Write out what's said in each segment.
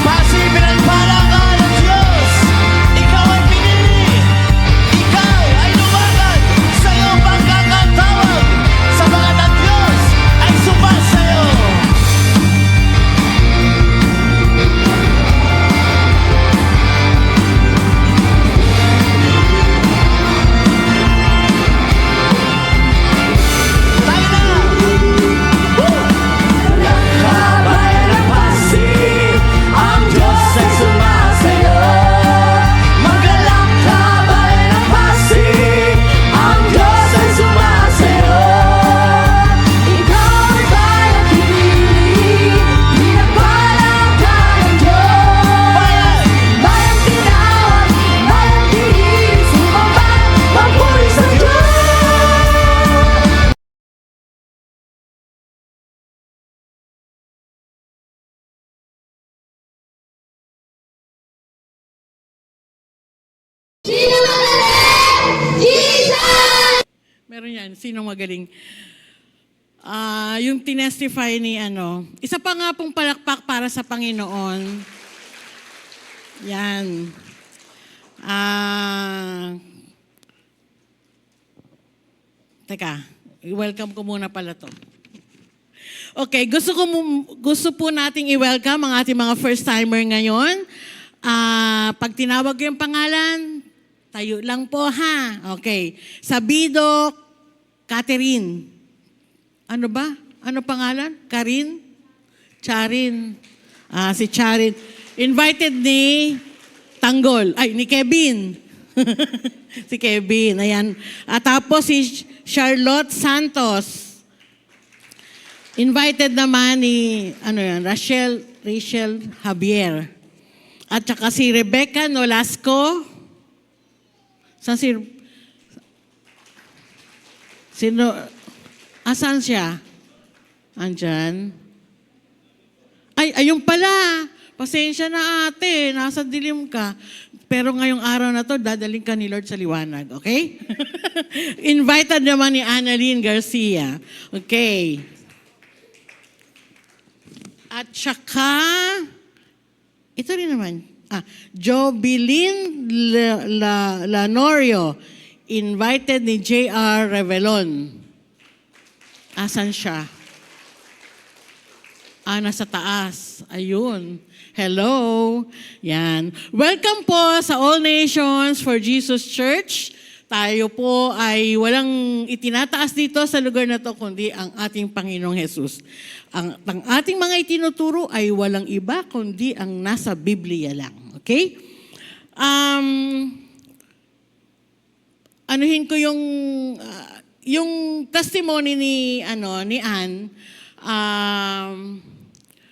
Pasig, pinagpala ka ng Diyos. Ikaw ay pinili. Ikaw ay lumaban sa iyong pagkakatawag sapagat ang Diyos ay supat sa iyo. Tayo na! Kabayan ng Pasig, ang Diyos ay sumasayo. Magalak kabayan ng Pasig, ang Diyos ay sumasayo. Ikaw ay bayang pinili, pinagpala ka ng Diyos. Bayang tinawag, bayang pinili, sumamba, papuri sa Diyos. Sino magaling? Jesus! Meron yan. Sino magaling? Yung tinestify ni isa pa nga pong palakpak para sa Panginoon. Yan. Teka, i-welcome ko muna pala to. Okay, gusto po nating i-welcome ang ating mga first-timer ngayon. Pag tinawag yung pangalan, tayo lang po ha. Okay. Sabido Catherine. Ano ba? Ano pangalan? Karin? Charin. Si Charin. Invited ni Tanggol. Ay, ni Kevin. Si Kevin. Ayan. Tapos si Charlotte Santos. Invited naman ni Rachel Javier. At saka si Rebecca Nolasco. Saan sino? Asan siya? Andyan. Ay, ayun pala. Pasensya na ate. Nasa dilim ka. Pero ngayong araw na to, dadaling ka ni Lord sa liwanag. Okay? Invited naman ni Annalyn Garcia. Okay. At saka, ito rin naman. Jobilin Lanorio, invited ni J.R. Revelon. Asan siya? Nasa taas. Ayun. Hello. Yan. Welcome po sa All Nations for Jesus Church. Tayo po ay walang itinataas dito sa lugar na to kundi ang ating Panginoong Jesus. Ang ating mga itinuturo ay walang iba kundi ang nasa Biblia lang. Okay? Anuhin ko yung testimony ni Ann.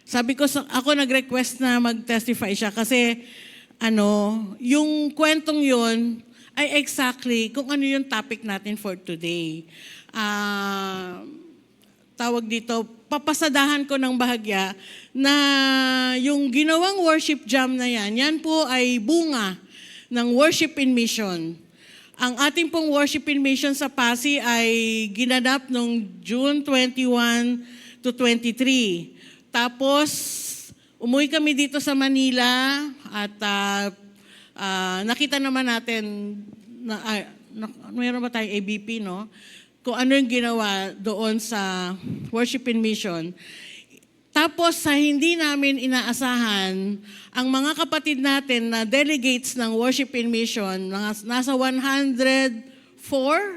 Sabi ko ako nag-request na mag-testify siya kasi yung kwentong yon ay exactly kung ano yung topic natin for today. Tawag dito, papasadahan ko ng bahagya na yung ginawang worship jam na yan po ay bunga ng worship in mission. Ang ating pong worship in mission sa Pasig ay ginanap noong June 21 to 23. Tapos, umuwi kami dito sa Manila at nakita naman natin mayroon ba tayong ABP, no? Kung ano yung ginawa doon sa worship in mission. Tapos sa hindi namin inaasahan, ang mga kapatid natin na delegates ng worship in mission, nasa 104,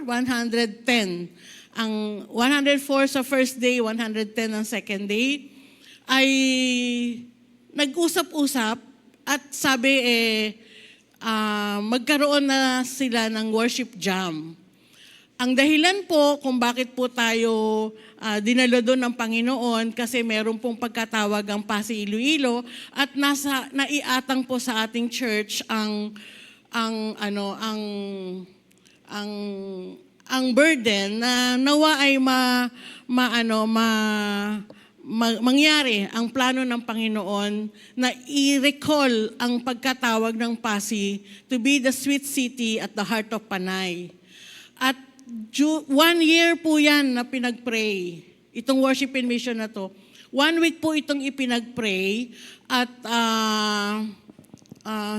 110. Ang 104 sa first day, 110 ang second day, ay nag-usap-usap at sabi magkaroon na sila ng worship jam. Ang dahilan po kung bakit po tayo dinalo doon ng Panginoon kasi meron pong pagkatawag ang Pasig Iloilo at naiatang po sa ating church ang burden na nawa ay mangyari ang plano ng Panginoon na i-recall ang pagkatawag ng Pasig to be the sweet city at the heart of Panay. At 1 year po yan na pinag-pray. Itong worship and mission na to. 1 week po itong ipinag-pray at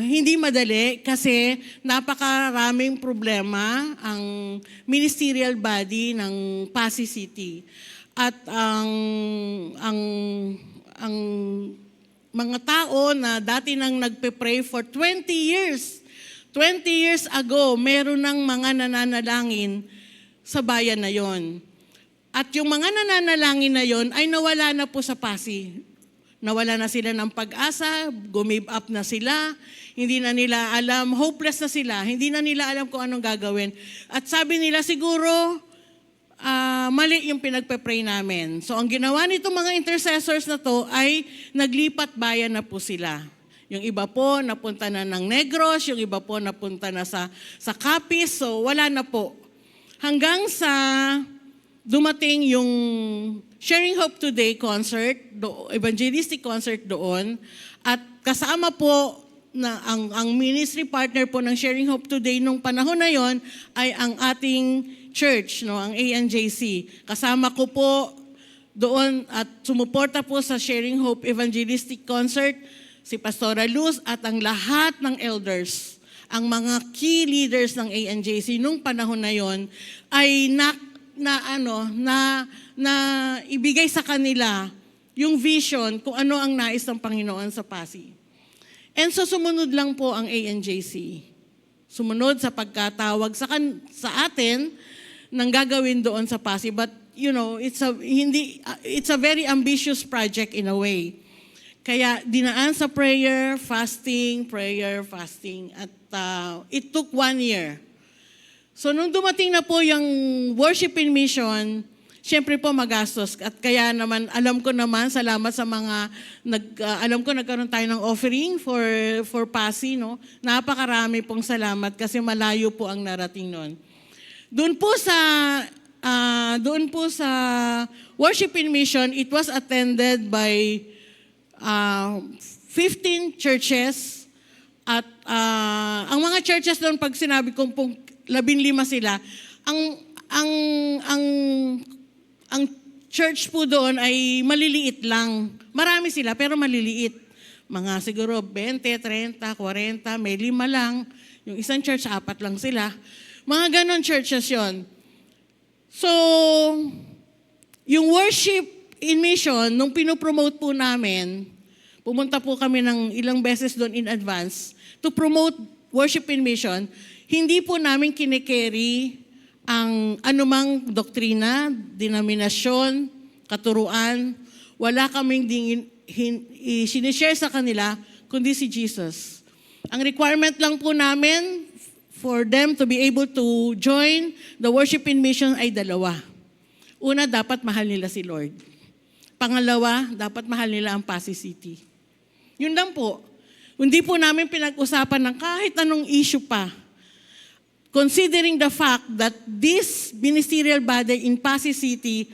hindi madali kasi napakaraming problema ang ministerial body ng Pasig City. At ang mga tao na dati nang nagpe-pray for 20 years, 20 years ago, meron ng mga nananalangin sa bayan na yon. At yung mga nananalangin na yon ay nawala na po sa Pasig. Nawala na sila ng pag-asa, gumave up na sila, hindi na nila alam, hopeless na sila, hindi na nila alam kung anong gagawin. At sabi nila siguro, mali yung pinagpe-pray namin. So ang ginawa nitong mga intercessors na to ay naglipat bayan na po sila. Yung iba po napunta na ng Negros, yung iba po napunta na sa Capiz, so wala na po. Hanggang sa dumating yung Sharing Hope Today concert, evangelistic concert doon, at kasama po na ang ministry partner po ng Sharing Hope Today nung panahon na yon ay ang ating church, no, ang ANJC. Kasama ko po doon at sumuporta po sa Sharing Hope Evangelistic Concert si Pastora Luz at ang lahat ng elders, ang mga key leaders ng ANJC nung panahon na yon ay na ibigay sa kanila yung vision kung ano ang nais ng Panginoon sa Pasig. And so sumunod lang po ang ANJC. Sumunod sa pagkatawag sa atin ng gagawin doon sa Pasig. But you know, it's a very ambitious project in a way. Kaya dinaan sa prayer, fasting, at it took 1 year. So nung dumating na po yung worship in mission, siyempre po magastos. At kaya naman, alam ko naman, salamat sa mga, alam ko nagkaroon tayo ng offering for Pasig, no? Napakarami pong salamat kasi malayo po ang narating noon. Doon po sa worship in mission, it was attended by 15 churches. At ang mga churches doon, pag sinabi kong 15 sila, ang church po doon ay maliliit lang. Marami sila, pero maliliit. Mga siguro 20, 30, 40, may 5 lang. Yung isang church, 4 lang sila. Mga ganon churches yon. So, yung worship in mission, nung pinopromote po namin, pumunta po kami ng ilang beses doon in advance to promote worship in mission, hindi po namin kinikerry ang anumang doktrina, denominasyon, katuruan. Wala kaming sinishare sa kanila, kundi si Jesus. Ang requirement lang po namin for them to be able to join the worship in mission ay 2. Una, dapat mahal nila si Lord. Pangalawa, dapat mahal nila ang Pasig City. Yun lang po. Hindi po namin pinag-usapan ng kahit anong issue pa. Considering the fact that this ministerial body in Pasig City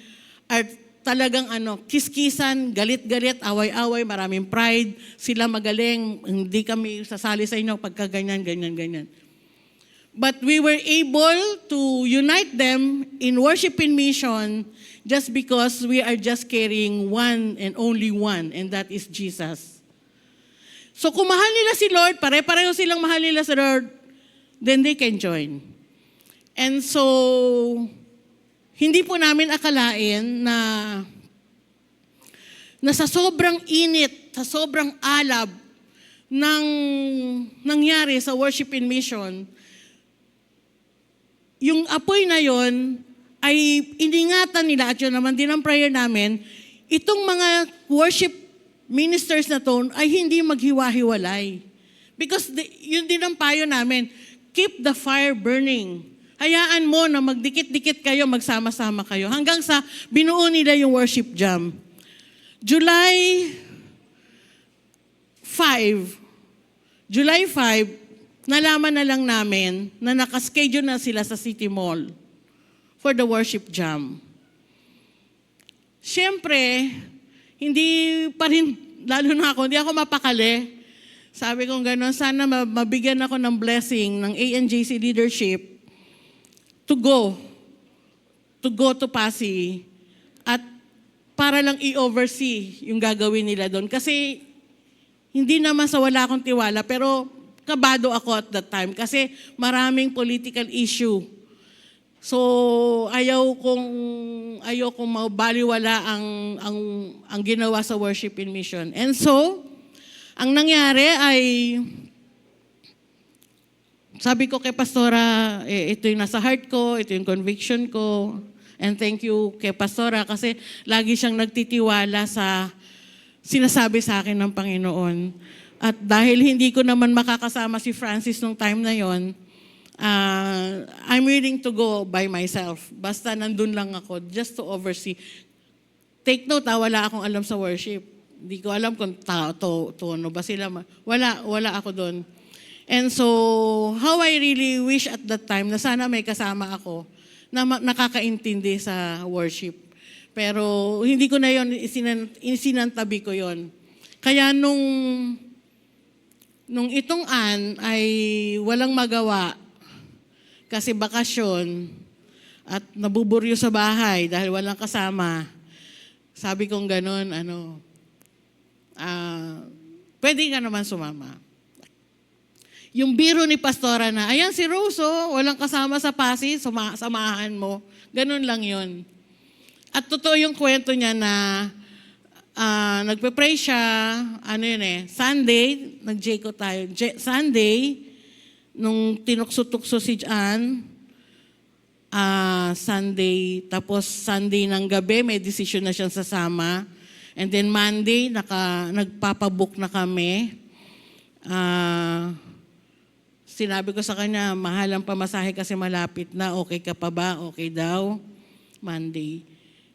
are talagang kiskisan, galit-galit, away-away, maraming pride, sila magaling, hindi kami sasali sa inyo pagka ganyan. But we were able to unite them in worship in mission just because we are just carrying one and only one, and that is Jesus. So kung mahal nila si Lord, pare-pareho silang mahal nila si Lord, then they can join. And so, hindi po namin akalain na sa sobrang init, sa sobrang alab ng nangyari sa worship in mission, yung apoy na yon ay iningatan nila, at yun naman din ang prayer namin, itong mga worship ministers na to ay hindi maghiwa-hiwalay. Because yun din ang payo namin, keep the fire burning. Hayaan mo na magdikit-dikit kayo, magsama-sama kayo. Hanggang sa binuo nila yung worship jam. July 5, nalaman na lang namin na nakaschedule na sila sa City Mall for the worship jam. Siyempre, hindi pa rin, lalo na ako, hindi ako mapakali. Sabi kong gano'n, sana mabigyan ako ng blessing ng ANJC leadership to go to Pasig at para lang i-oversee yung gagawin nila doon. Kasi hindi naman sa wala akong tiwala, pero kabado ako at that time kasi maraming political issue. So ayaw kong mabaliwala ang ginawa sa worship in mission. And so, ang nangyari ay sabi ko kay Pastora, ito yung nasa heart ko, ito yung conviction ko. And thank you kay Pastora kasi lagi siyang nagtitiwala sa sinasabi sa akin ng Panginoon. At dahil hindi ko naman makakasama si Francis nung time na yon, I'm willing to go by myself. Basta nandun lang ako just to oversee. Take note, wala akong alam sa worship. Hindi ko alam kung tono ba sila. Wala ako doon. And so, how I really wish at that time na sana may kasama ako na nakakaintindi sa worship. Pero hindi ko na yon isinantabi ko yon. Kaya nung itong ay walang magawa kasi bakasyon at nabuburyo sa bahay dahil walang kasama, sabi kong ganun, pwede ka naman sumama. Yung biro ni Pastora na, ayan si Rose, walang kasama sa Pasig, samahan mo. Ganun lang yon. At totoo yung kwento niya na nagpe-pray siya, Sunday, nag-Jayco tayo. Sunday, nung tinukso-tukso si Jan, Sunday, tapos Sunday ng gabi, may decision na siyang sasama. And then Monday, nagpapabook na kami. Sinabi ko sa kanya, mahal ang pamasahe kasi malapit na, okay ka pa ba? Okay daw. Monday.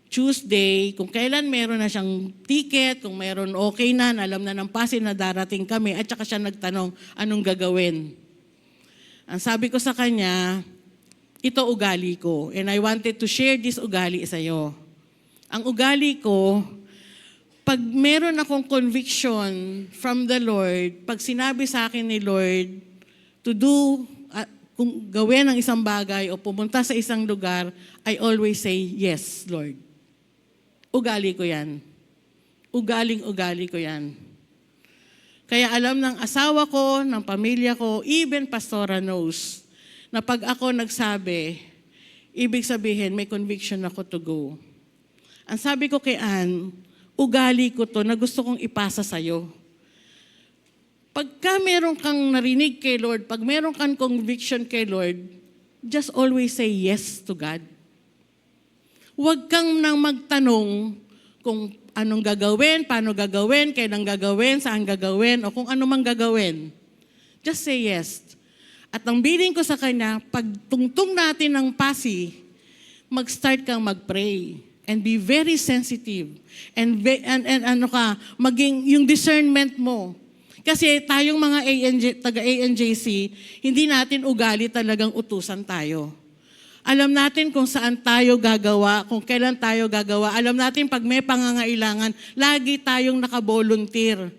Tuesday, kung kailan meron na siyang ticket, kung meron okay na, alam na ng Pasig na darating kami, at saka siya nagtanong, anong gagawin? Ang sabi ko sa kanya, ito ugali ko, and I wanted to share this ugali sa iyo. Ang ugali ko, pag meron akong conviction from the Lord, pag sinabi sa akin ni Lord, to do, kung gawin ang isang bagay o pumunta sa isang lugar, I always say, yes, Lord. Ugali ko yan. Ugaling-ugali ko yan. Kaya alam ng asawa ko, ng pamilya ko, even Pastora knows, na pag ako nagsabi, ibig sabihin, may conviction ako to go. Ang sabi ko kay Ann, ugali ko to na gusto kong ipasa sa'yo. Pagka meron kang narinig kay Lord, pag meron kang conviction kay Lord, just always say yes to God. Huwag kang nang magtanong kung anong gagawin, paano gagawin, kailan gagawin, saan gagawin, o kung ano mang gagawin. Just say yes. At ang bilin ko sa kanya, pag tungtong natin ng pasi, mag-start kang mag-pray. And be very sensitive. And maging yung discernment mo. Kasi tayong mga taga-ANJC, hindi natin ugali talagang utusan tayo. Alam natin kung saan tayo gagawa, kung kailan tayo gagawa. Alam natin pag may pangangailangan, lagi tayong nakabolunteer.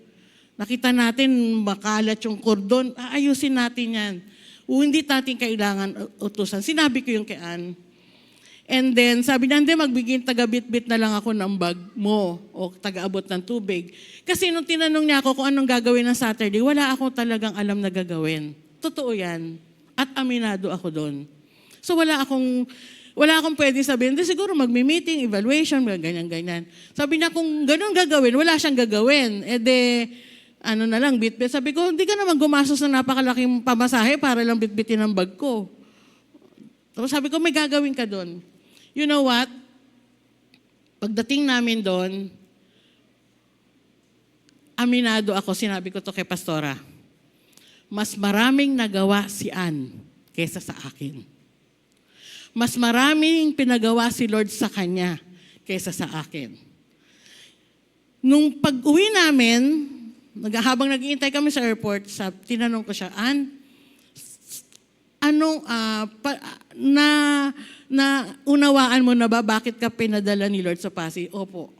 Nakita natin makalat yung kordon, ayusin natin yan. Hindi natin kailangan utusan. Sinabi ko yung kay Ann. And then, sabi na, hindi, magbiging taga-bit-bit na lang ako ng bag mo o taga-abot ng tubig. Kasi nung tinanong niya ako kung anong gagawin ng Saturday, wala ako talagang alam na gagawin. Totoo yan. At aminado ako doon. So wala akong pwede sabihin, hindi siguro magmi-meeting, evaluation, ganyan-ganyan. Sabi niya, kung ganun gagawin, wala siyang gagawin. E de, na lang, bit-bit. Sabi ko, hindi ka naman gumastos ng napakalaking pamasahe para lang bit-bitin ang bag ko. Tapos sabi ko, may gagawin ka doon. You know what? Pagdating namin doon, aminado ako, sinabi ko to kay Pastora, mas maraming nagawa si Ann kaysa sa akin. Mas maraming pinagawa si Lord sa kanya kaysa sa akin. Nung pag-uwi namin, habang nag-iintay kami sa airport, tinanong ko siya, Ann, unawaan mo na ba bakit ka pinadala ni Lord sa Pasig? Opo,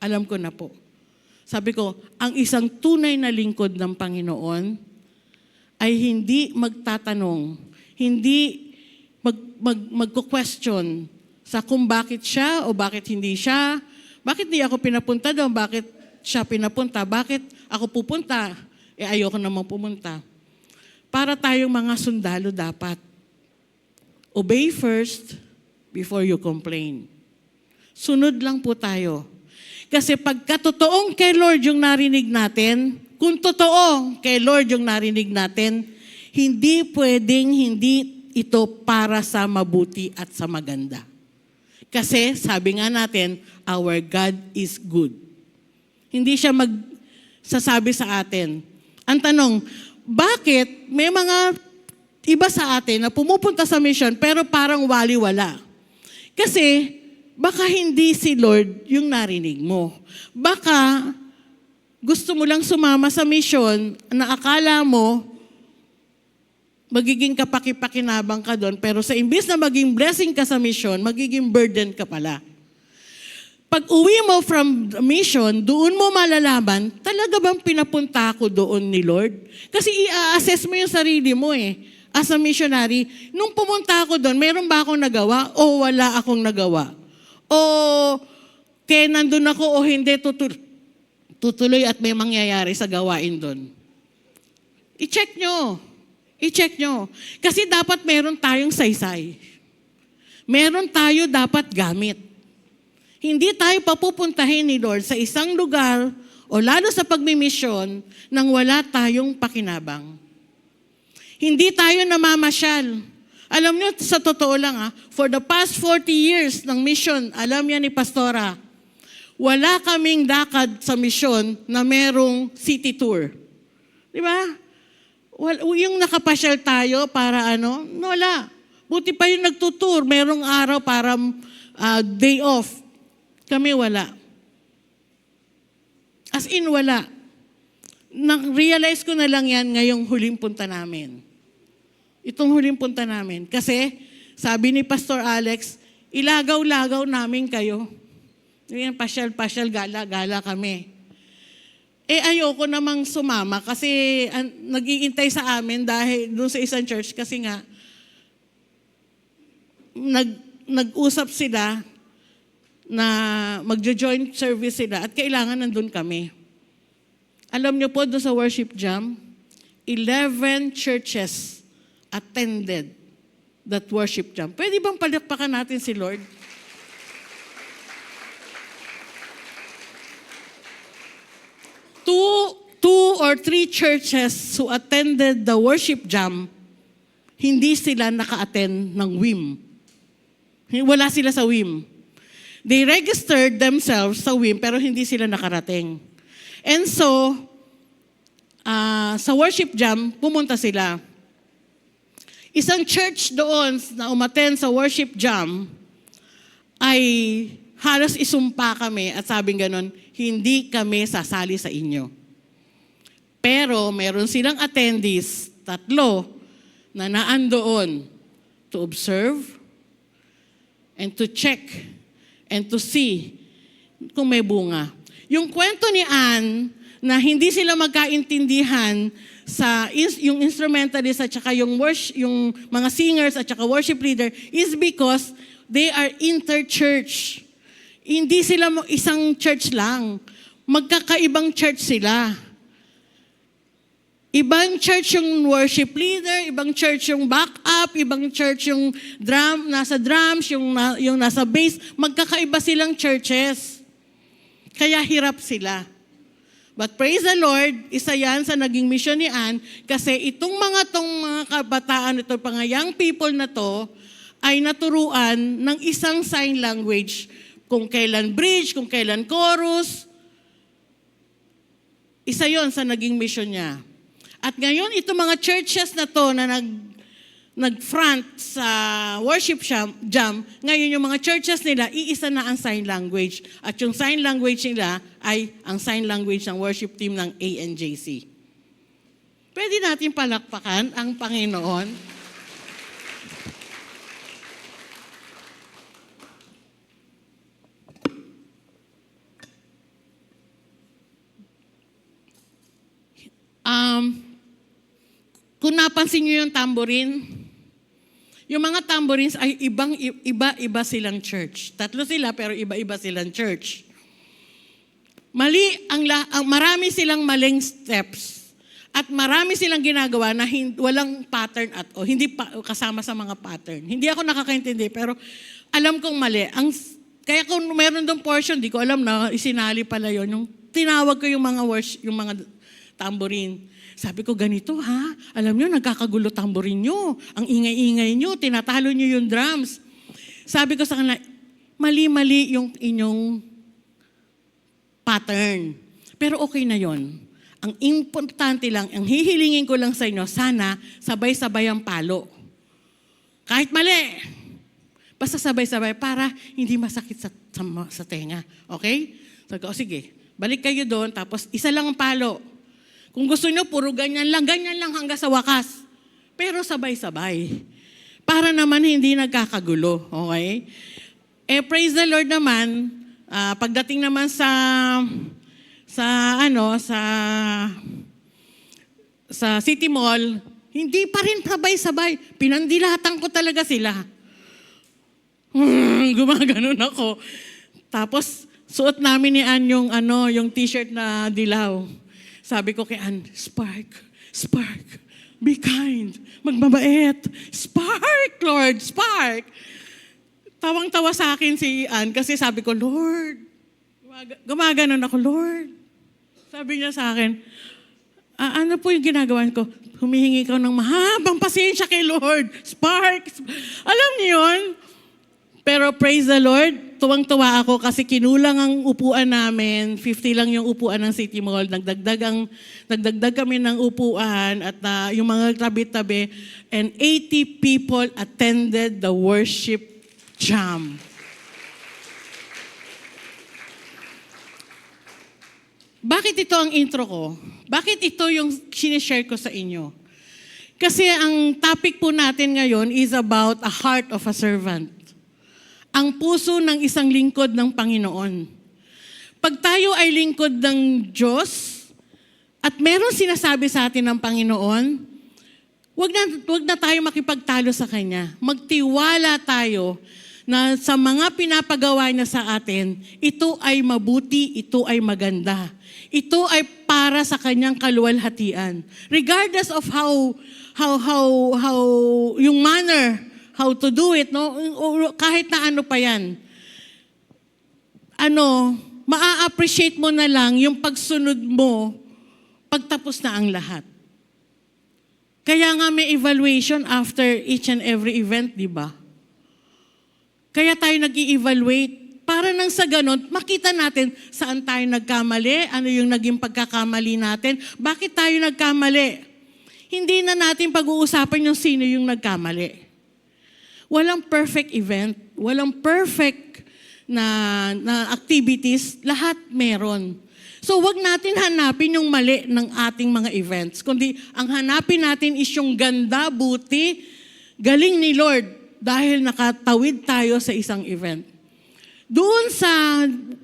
alam ko na po. Sabi ko, ang isang tunay na lingkod ng Panginoon ay hindi magtatanong, hindi magko-question sa kung bakit siya o bakit hindi siya, Bakit di ako pinapunta doon? Bakit siya pinapunta? Bakit ako pupunta? Ayoko namang pumunta. Para tayong mga sundalo dapat. Obey first before you complain. Sunod lang po tayo. Kasi pagka totoong kay Lord yung narinig natin, kung totoo kay Lord yung narinig natin, hindi pwedeng hindi ito para sa mabuti at sa maganda. Kasi sabi nga natin, our God is good. Hindi siya magsasabi sa atin. Ang tanong, bakit may mga iba sa atin na pumupunta sa mission pero parang wali-wala? Kasi baka hindi si Lord yung narinig mo. Baka gusto mo lang sumama sa mission na akala mo magiging kapaki-pakinabang ka doon, pero sa imbis na maging blessing ka sa mission, magiging burden ka pala. Pag uwi mo from the mission, doon mo malalaman, talaga bang pinapunta ako doon ni Lord? Kasi i-assess mo yung sarili mo as a missionary. Nung pumunta ako doon, meron ba akong nagawa o wala akong nagawa? O kaya nandun ako o hindi tutuloy at may mangyayari sa gawain doon? I-check nyo. I-check nyo. Kasi dapat meron tayong saysay. Meron tayo dapat gamit. Hindi tayo papupuntahin ni Lord sa isang lugar o lalo sa pagmimisyon nang wala tayong pakinabang. Hindi tayo namamasyal. Alam nyo, sa totoo lang for the past 40 years ng mission, alam yan ni Pastora, wala kaming lakad sa mission na merong city tour. Di ba? Yung nakapasyal tayo para wala. Buti pa yung nagtutour, merong araw para day off. Kami wala. As in wala. Na-realize ko na lang yan ngayong huling punta namin. Itong huling punta namin. Kasi sabi ni Pastor Alex, ilagaw-lagaw namin kayo. Yan, pasyal-pasyal, gala-gala kami. Ayoko namang sumama kasi nag-iintay sa amin dahil doon sa isang church kasi nga nag-usap sila na magjo-join service sila at kailangan nandun kami. Alam niyo po doon sa worship jam, 11 churches attended that worship jam. Pwede bang palakpakan natin si Lord? Two or three churches who attended the worship jam, hindi sila naka-attend ng WIM. Wala sila sa WIM. They registered themselves sa WIM pero hindi sila nakarating. And so, sa worship jam, pumunta sila. Isang church doon na umattend sa worship jam ay halos isumpa kami at sabing ganon, hindi kami sasali sa inyo. Pero meron silang attendees, 3, na naandoon to observe and to check and to see kung may bunga. Yung kwento ni Ann na hindi sila magkaintindihan sa yung instrumentalist at saka yung mga singers at saka worship leader is because they are inter-church. Hindi sila isang church lang. Magkakaibang church sila. Ibang church yung worship leader, ibang church yung backup, ibang church yung nasa drums, yung nasa bass. Magkakaiba silang churches. Kaya hirap sila. But praise the Lord, isa yan sa naging mission ni Ann kasi itong mga kabataan, itong mga young people na to ay naturuan ng isang sign language. Kung kailan bridge, kung kailan chorus. Isa yon sa naging mission niya. At ngayon, itong mga churches na to na nag-front sa worship jam, ngayon yung mga churches nila, iisa na ang sign language. At yung sign language nila ay ang sign language ng worship team ng ANJC. Pwede natin palakpakan ang Panginoon. Kung napansin niyo yung tambourine, yung mga tambourines ay iba-iba silang church. 3 sila pero iba-iba silang church. marami silang maling steps at marami silang ginagawa na walang pattern at o hindi kasama sa mga pattern. Hindi ako nakakaintindi pero alam kong mali. Kaya kung meron doon portion, di ko alam na isinali pala yon. Yung tinawag ko yung mga yung mga tambourine. Sabi ko, ganito ha, alam nyo, nagkakagulo tambourine nyo. Ang ingay-ingay nyo, tinatalo nyo yung drums. Sabi ko sa kanila, mali-mali yung inyong pattern. Pero okay na yon. Ang importante lang, ang hihilingin ko lang sa inyo, sana sabay-sabay ang palo. Kahit mali, basta sabay-sabay para hindi masakit sa tenga. Okay? Sabi ko, sige, balik kayo doon, tapos isa lang ang palo. Kung gusto nyo, puro ganyan lang hanggang sa wakas. Pero sabay-sabay. Para naman hindi nagkakagulo. Okay? Praise the Lord naman, pagdating naman sa City Mall, hindi pa rin sabay-sabay. Pinandilatan ko talaga sila. Gumaganon ako. Tapos, suot namin ni Ann yung t-shirt na dilaw. Sabi ko kay Ann, Spark, be kind, magbabait. Spark, Lord, spark. Tawang-tawa sa akin si Ann kasi sabi ko, Lord, gumaganon ako, Lord. Sabi niya sa akin, ano po yung ginagawa ko? Humihingi ko ng mahabang pasensya kay Lord. Spark. Alam niyo yun? Pero praise the Lord, tuwang-tuwa ako kasi kinulang ang upuan namin. 50 lang yung upuan ng City Mall. Nagdagdag kami ng upuan at yung mga tabi-tabi. And 80 people attended the worship jam. Bakit ito ang intro ko? Bakit ito yung sinishare ko sa inyo? Kasi ang topic po natin ngayon is about a heart of a servant. Ang puso ng isang lingkod ng Panginoon. Pag tayo ay lingkod ng Diyos at meron sinasabi sa atin ng Panginoon, wag na tayo makipagtalo sa Kanya. Magtiwala tayo na sa mga pinapagawa niya sa atin, ito ay mabuti, ito ay maganda. Ito ay para sa Kanyang kaluwalhatian. Regardless of how yung manner, how to do it, no? Kahit na ano pa yan. Maa-appreciate mo na lang yung pagsunod mo pagtapos na ang lahat. Kaya nga may evaluation after each and every event, di ba? Kaya tayo nag-i-evaluate para nang sa ganon, makita natin saan tayo nagkamali, ano yung naging pagkakamali natin, bakit tayo nagkamali. Hindi na natin pag-uusapan yung sino yung nagkamali. Walang perfect event, walang perfect na activities, lahat meron. So wag natin hanapin yung mali ng ating mga events, kundi ang hanapin natin is yung ganda, buti, galing ni Lord dahil nakatawid tayo sa isang event. Doon sa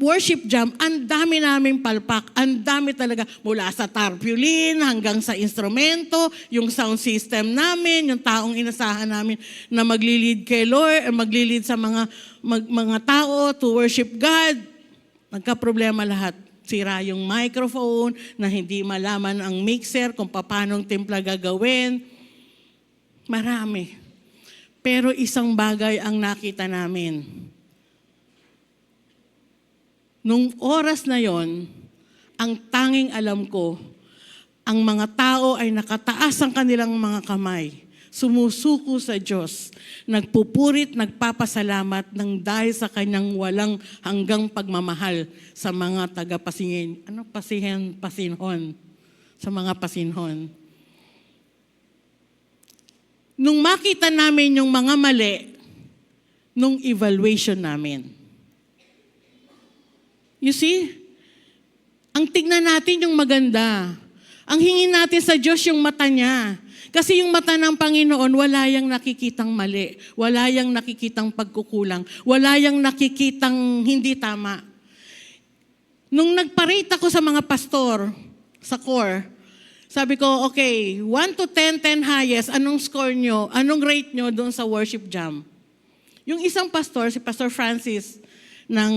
worship jam, ang dami naming palpak, ang dami talaga mula sa tarpaulin hanggang sa instrumento, yung sound system namin, yung taong inasahan namin na maglilid kay Lord, maglilid sa mga tao to worship God. Nagka-problema lahat. Sira yung microphone, na hindi malaman ang mixer kung paano timpla gagawin. Marami. Pero isang bagay ang nakita namin. Nung oras na yon, ang tanging alam ko, ang mga tao ay nakataas ang kanilang mga kamay, sumusuko sa Diyos, nagpupurit, nagpapasalamat ng dahil sa kanyang walang hanggang pagmamahal sa mga taga-pasingin. Pasinhon. Sa mga pasinhon. Nung makita namin yung mga mali, nung evaluation namin, you see, ang tignan natin yung maganda. Ang hingin natin sa Diyos yung mata niya. Kasi yung mata ng Panginoon, wala yang nakikitang mali. Wala yang nakikitang pagkukulang. Wala yang nakikitang hindi tama. Nung nagparate ako sa mga pastor, sa core, sabi ko, okay, 1 to 10, 10 highest, anong score nyo? Anong rate nyo doon sa worship jam? Yung isang pastor, si Pastor Francis, ng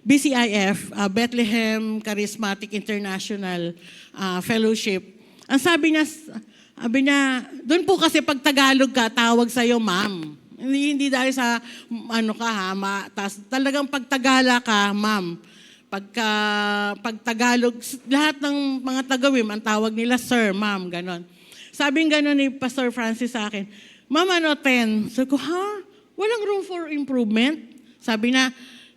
BCIF, Bethlehem Charismatic International Fellowship. Ang sabi niya, doon po kasi pag Tagalog ka, tawag sa'yo ma'am. Hindi dahil sa talagang pag Tagala ka, ma'am. Pag Tagalog, lahat ng mga Tagawim, ang tawag nila sir, ma'am, ganon. Sabing ganon ni Pastor Francis sa akin, ma'am, 10? Sabi ko, walang room for improvement? Sabi na,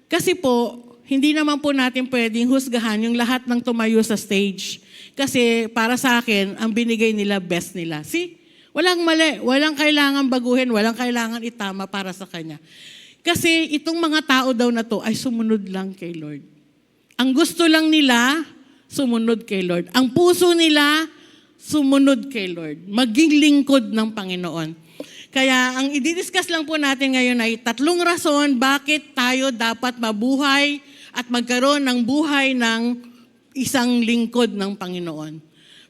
kasi po, hindi naman po natin pwedeng husgahan yung lahat ng tumayo sa stage. Kasi para sa akin, ang binigay nila, best nila. See? Walang mali, walang kailangan baguhin, walang kailangan itama para sa kanya. Kasi itong mga tao daw na to ay sumunod lang kay Lord. Ang gusto lang nila, sumunod kay Lord. Ang puso nila, sumunod kay Lord. Maging lingkod ng Panginoon. Kaya ang i-discuss lang po natin ngayon ay 3 rason bakit tayo dapat mabuhay at magkaroon ng buhay ng isang lingkod ng Panginoon.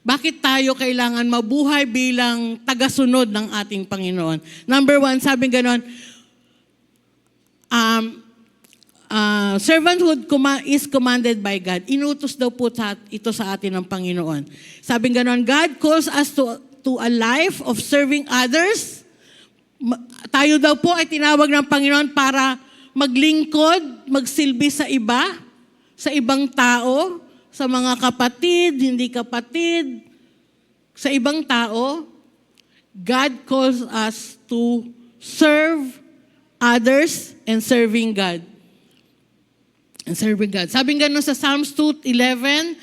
Bakit tayo kailangan mabuhay bilang tagasunod ng ating Panginoon? Number 1, sabi ganon, servanthood is commanded by God. Inutos daw po ito sa atin ng Panginoon. Sabi ganon, God calls us to a life of serving others. Tayo daw po ay tinawag ng Panginoon para maglingkod, magsilbi sa iba, sa ibang tao, sa mga kapatid, hindi kapatid, sa ibang tao. God calls us to serve others and serving God. And serving God. Sabi nga sa Psalms 2:11,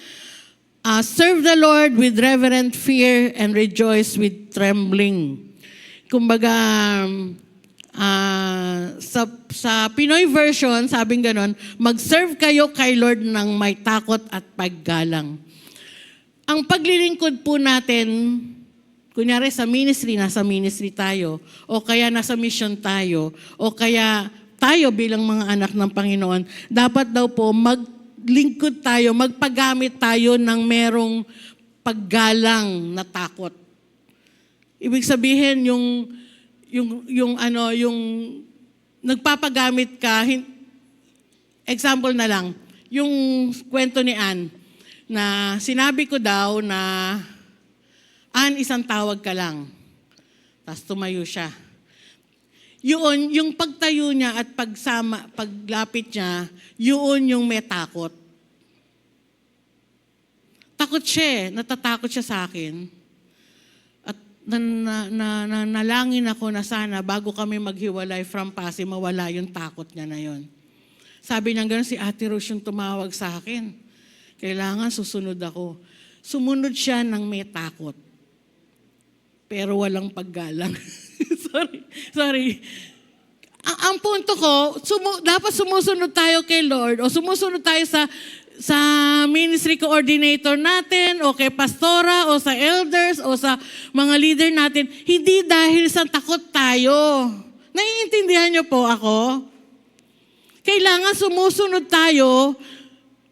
serve the Lord with reverent fear and rejoice with trembling. Kumbaga, sa Pinoy version, sabing ganon, mag-serve kayo kay Lord ng may takot at paggalang. Ang paglilingkod po natin, kunyari sa ministry, nasa ministry tayo, o kaya nasa mission tayo, o kaya tayo bilang mga anak ng Panginoon, dapat daw po maglingkod tayo, magpagamit tayo ng merong paggalang na takot. Ibig sabihin, yung nagpapagamit ka, example na lang, yung kwento ni Ann, na sinabi ko daw na, Ann, isang tawag ka lang. Tapos tumayo siya. Yun, yung pagtayo niya at paglapit niya, yun yung may takot. Takot siya, natatakot siya sa akin. At nalangin ako na sana bago kami maghiwalay from Pasig, mawala yung takot niya na yun. Sabi niya gano'n, si Ate Rose yung tumawag sa akin. Kailangan susunod ako. Sumunod siya ng may takot. Pero walang paggalang. Sorry. Ang punto ko, dapat sumusunod tayo kay Lord o sumusunod tayo sa ministry coordinator natin o kay pastora o sa elders o sa mga leader natin, hindi dahil sa takot tayo. Naiintindihan niyo po ako? Kailangan sumusunod tayo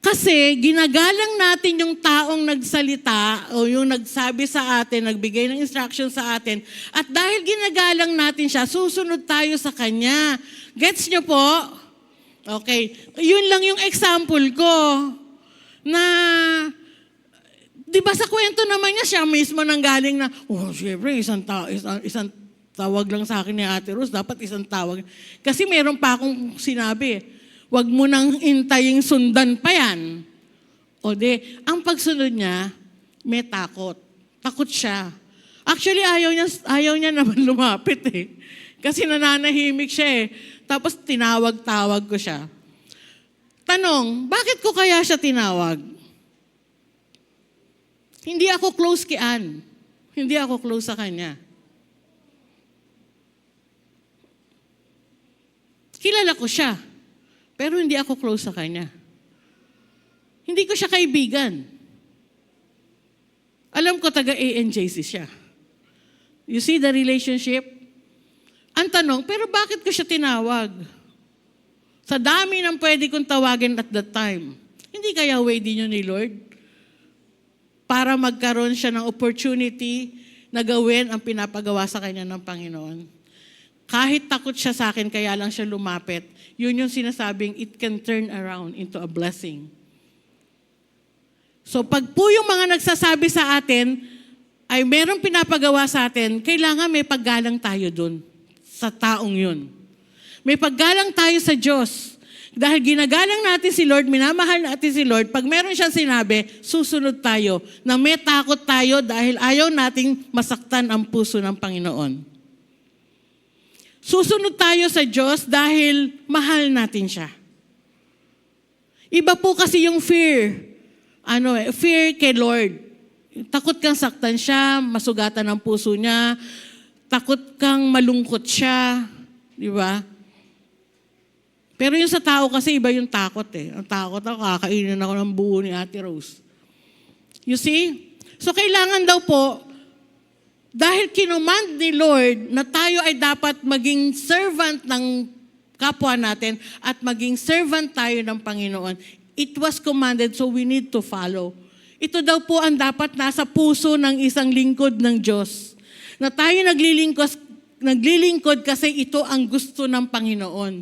kasi ginagalang natin yung taong nagsalita o yung nagsabi sa atin, nagbigay ng instruction sa atin. At dahil ginagalang natin siya, susunod tayo sa kanya. Gets niyo po? Okay. Yun lang yung example ko. Na, di ba sa kwento naman niya, siya mismo nanggaling na, syempre, isang tawag lang sa akin ni Ate Rose, dapat isang tawag. Kasi meron pa akong sinabi, wag mo nang intaying sundan pa yan. O ang pagsunod niya, may takot. Takot siya. Actually, ayaw niya naman lumapit eh. Kasi nananahimik siya eh. Tapos tinawag-tawag ko siya. Tanong, bakit ko kaya siya tinawag? Hindi ako close kay Ann. Hindi ako close sa kanya. Kilala ko siya. Pero hindi ako close sa kanya. Hindi ko siya kaibigan. Alam ko taga-ANJC siya. You see the relationship? Ang tanong, pero bakit ko siya tinawag? Sa dami ng pwede kong tawagin at that time. Hindi kaya way din yun ni Lord? Para magkaroon siya ng opportunity na gawin ang pinapagawa sa kanya ng Panginoon. Kahit takot siya sa akin, kaya lang siya lumapit. Yun yung sinasabing, it can turn around into a blessing. So pag po yung mga nagsasabi sa atin, ay merong pinapagawa sa atin, kailangan may paggalang tayo dun sa taong yun. May paggalang tayo sa Diyos. Dahil ginagalang natin si Lord, minamahal natin si Lord, pag meron siyang sinabi, susunod tayo, na may takot tayo dahil ayaw nating masaktan ang puso ng Panginoon. Susunod tayo sa Diyos dahil mahal natin siya. Iba po kasi yung fear. Fear kay Lord. Takot kang saktan siya, masugatan ang puso niya, takot kang malungkot siya, di ba? Pero yung sa tao kasi iba yung takot eh. Ang takot ako, kakainin ako ng buo ni Ate Rose. You see? So kailangan daw po, dahil kinumand ni Lord na tayo ay dapat maging servant ng kapwa natin at maging servant tayo ng Panginoon, it was commanded so we need to follow. Ito daw po ang dapat nasa puso ng isang lingkod ng Diyos. Na tayo naglilingkod kasi ito ang gusto ng Panginoon.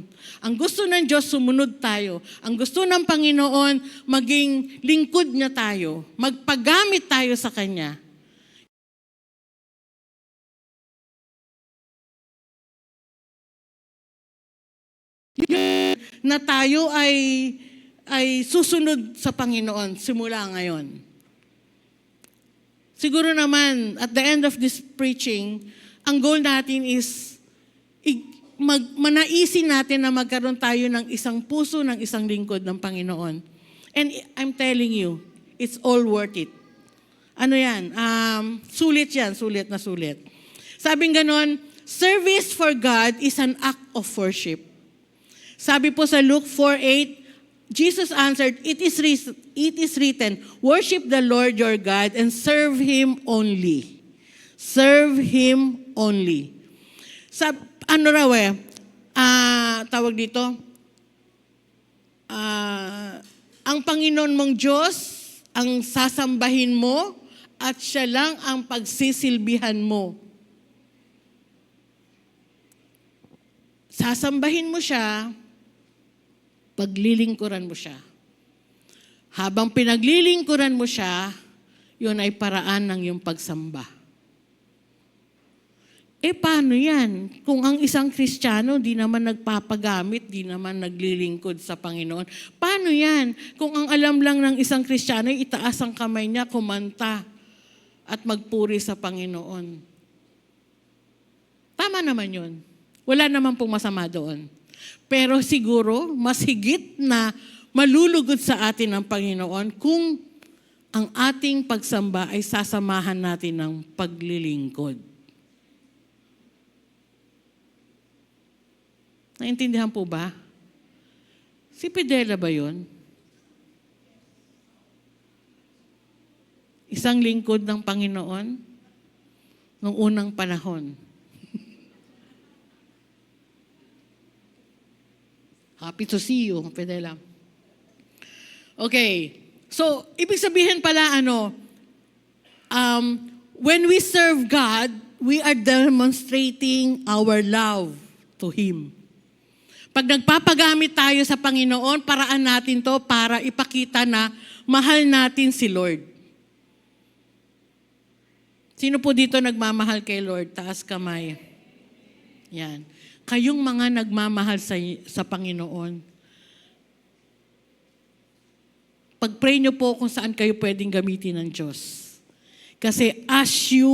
Ang gusto ng Diyos, sumunod tayo. Ang gusto ng Panginoon, maging lingkod niya tayo. Magpagamit tayo sa Kanya. Na tayo ay susunod sa Panginoon simula ngayon. Siguro naman, at the end of this preaching, ang goal natin is manaisin natin na magkaroon tayo ng isang puso, ng isang lingkod ng Panginoon. And I'm telling you, it's all worth it. Ano yan? Sulit yan, sulit na sulit. Sabing ganon, service for God is an act of worship. Sabi po sa Luke 4:8, Jesus answered, It is written, worship the Lord your God and serve Him only. Serve Him only. Tawag dito, ang Panginoon mong Diyos, ang sasambahin mo, at siya lang ang pagsisilbihan mo. Sasambahin mo siya, paglilingkuran mo siya. Habang pinaglilingkuran mo siya, yun ay paraan ng iyong pagsamba. Paano yan? Kung ang isang Kristiyano di naman nagpapagamit, di naman naglilingkod sa Panginoon. Paano yan? Kung ang alam lang ng isang Kristiyano, itaas ang kamay niya, kumanta, at magpuri sa Panginoon. Tama naman yun. Wala naman pong masama doon. Pero siguro, mas higit na malulugod sa atin ng Panginoon kung ang ating pagsamba ay sasamahan natin ng paglilingkod. Naintindihan po ba? Si Pedela ba yun? Isang lingkod ng Panginoon noong unang panahon. Happy to see you, Pedela. Okay. So, ibig sabihin pala, when we serve God, we are demonstrating our love to Him. Pag nagpapagamit tayo sa Panginoon, paraan natin to para ipakita na mahal natin si Lord. Sino po dito nagmamahal kay Lord? Taas kamay. Yan. Kayong mga nagmamahal sa Panginoon, pag-pray nyo po kung saan kayo pwedeng gamitin ng Diyos. Kasi as you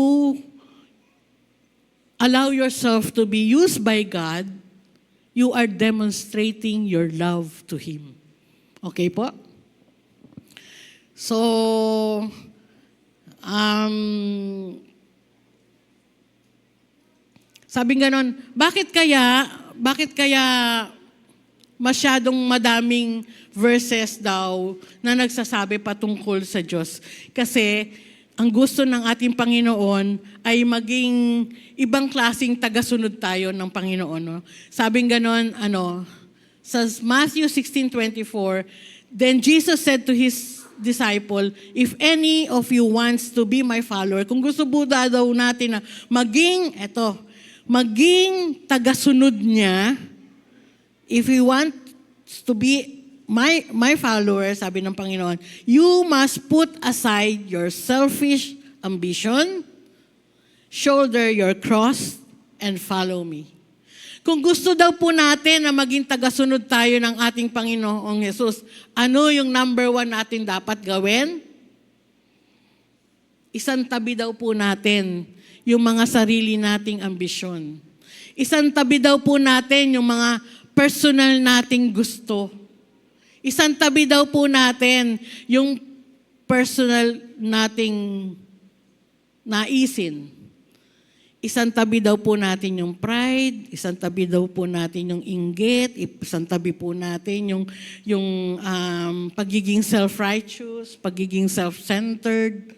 allow yourself to be used by God, you are demonstrating your love to Him. Okay po? So, sabing ganon, bakit kaya masyadong madaming verses daw na nagsasabi patungkol sa Diyos? Kasi ang gusto ng ating Panginoon ay maging ibang klaseng tagasunod tayo ng Panginoon. No? Sabing ganon, sa Matthew 16:24, then Jesus said to His disciple, if any of you wants to be my follower, kung gusto daw natin na maging maging tagasunod niya, if you want to be my follower, sabi ng Panginoon, you must put aside your selfish ambition, shoulder your cross, and follow me. Kung gusto daw po natin na maging tagasunod tayo ng ating Panginoong Jesus, ano yung number 1 natin dapat gawin? Isantabi daw po natin yung mga sarili nating ambisyon. Isantabi daw po natin yung mga personal nating gusto. Isantabi daw po natin yung personal nating naisin. Isantabi daw po natin yung pride, isantabi daw po natin yung inggit, isantabi po natin yung pagiging self-righteous, pagiging self-centered.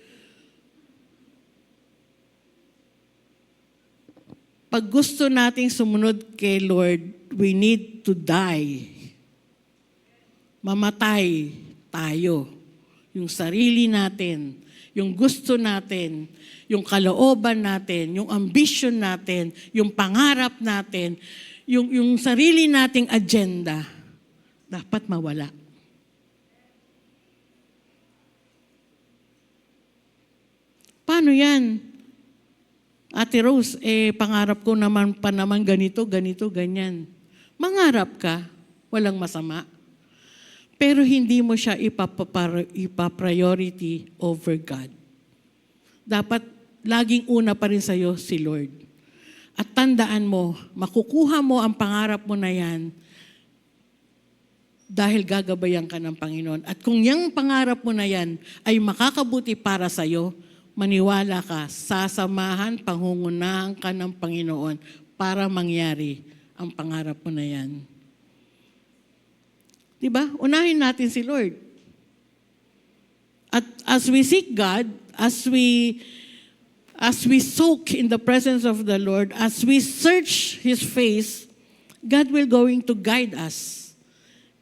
Pag gusto nating sumunod kay Lord, we need to die. Mamatay tayo. Yung sarili natin, yung gusto natin, yung kalooban natin, yung ambition natin, yung pangarap natin, yung sarili nating agenda, dapat mawala. Paano yan? Ate Rose, pangarap ko naman pa naman ganito, ganyan. Mangarap ka, walang masama. Pero hindi mo siya ipapriority over God. Dapat laging una pa rin sa'yo si Lord. At tandaan mo, makukuha mo ang pangarap mo na yan dahil gagabayan ka ng Panginoon. At kung yung pangarap mo na yan ay makakabuti para sa'yo, maniwala ka, sasamahan, pangungunahan ka ng Panginoon para mangyari ang pangarap mo na yan. Diba? Unahin natin si Lord. At as we seek God, as we soak in the presence of the Lord, as we search His face, God will going to guide us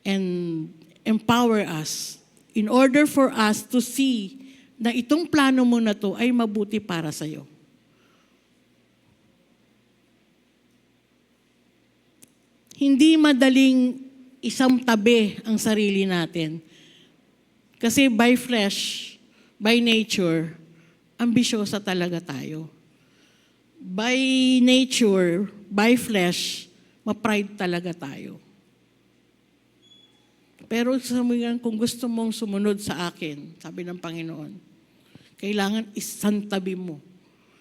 and empower us in order for us to see na itong plano mo na to ay mabuti para sa'yo. Hindi madaling isang tabi ang sarili natin. Kasi by flesh, by nature, ambisyosa talaga tayo. By nature, by flesh, ma-pride talaga tayo. Pero kung gusto mong sumunod sa akin, sabi ng Panginoon, kailangan isantabi mo.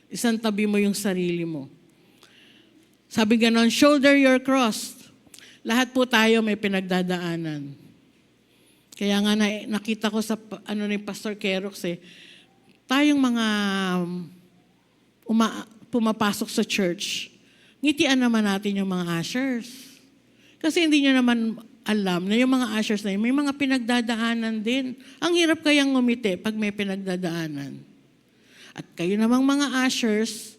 Isantabi mo yung sarili mo. Sabi ganon, shoulder your cross. Lahat po tayo may pinagdadaanan. Kaya nga nakita ko sa ni Pastor Kerox tayong mga pumapasok sa church, ngitian naman natin yung mga ushers. Kasi hindi nyo naman alam na yung mga ushers na yun, may mga pinagdadaanan din. Ang hirap kayang ngumiti pag may pinagdadaanan. At kayo namang mga ushers,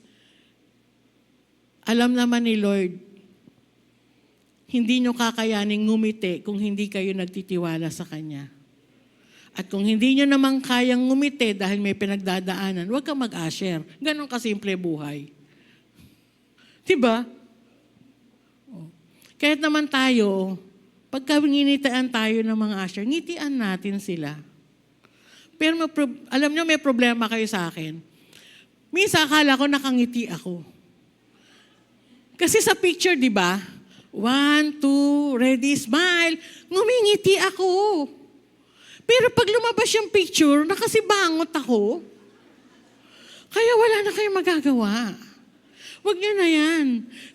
alam naman ni Lord, hindi nyo kakayaning ngumiti kung hindi kayo nagtitiwala sa Kanya. At kung hindi nyo naman kayang ngumiti dahil may pinagdadaanan, huwag kang mag-usher. Ganon kasimple buhay. Diba? Kahit naman tayo, pagka nginitaan tayo ng mga usher, ngitian natin sila. Pero alam nyo, may problema kayo sa akin. Minsan akala ko nakangiti ako. Kasi sa picture, di ba? 1, 2, ready, smile. Ngumingiti ako. Pero pag lumabas yung picture, nakasibangot ako. Kaya wala na kayong magagawa. Huwag nyo na yan.